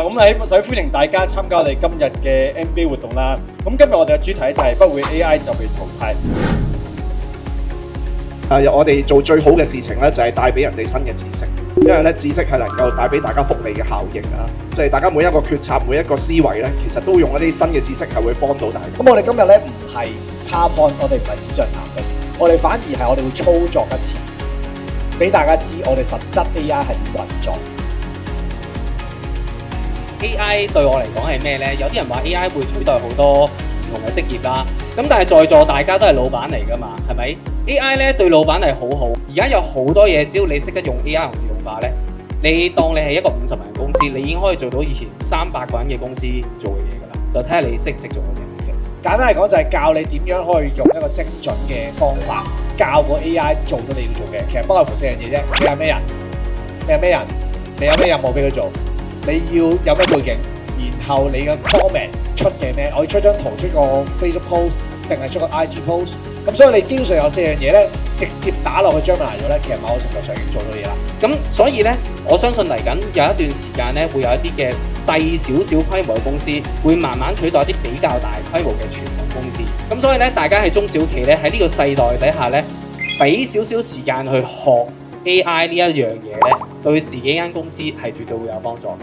咁首先歡迎大家參加我哋今日嘅 NBA 活動啦。咁今日我哋嘅主題就係不會 AI 就被淘汰。我哋做最好嘅事情咧，就係帶俾人哋新嘅知識，因為咧知識係能夠帶俾大家福利嘅效應啊！即係大家每一個決策、每一個思維咧，其實都用一啲新嘅知識係會幫到大家。咁我哋今日咧唔係 PowerPoint，我哋唔係紙上談兵，我哋反而係我哋會操作一次，俾大家知我哋實質 AI 係點運作。AI 對我嚟講係咩呢？有啲人話 AI 會取代好多唔同嘅職業啦。咁但係在座大家都係老闆嚟㗎嘛，係咪 ？AI 咧對老闆係好好。而家有好多嘢，只要你識得用 AI 同自動化呢，你當你係一個50人公司，你已經可以做到以前300個人嘅公司做嘅嘢㗎啦。就睇下你識唔識做嗰隻。簡單嚟講就係教你點樣可以用一個精準嘅方法，教個 AI 做到你要做嘅。其實不外乎4樣嘢啫。你係咩人？你係咩人？你有咩任務俾佢做？你要有咩背景？然後你嘅 comment 出嘅咩？我要出張圖，出個 Facebook post 定係出個 IG post。咁所以你基本上有4樣嘢咧，直接打落去 Gemini 度咧，其實某個程度上已經做到嘢啦。咁所以咧，我相信嚟緊有一段時間咧，會有一啲嘅細少少規模嘅公司，會慢慢取代一啲比較大規模嘅傳統公司。咁所以咧，大家喺中小企咧，喺呢個世代底下咧，俾少少時間去學 AI 呢一樣嘢咧，對自己間公司係絕對會有幫助嘅。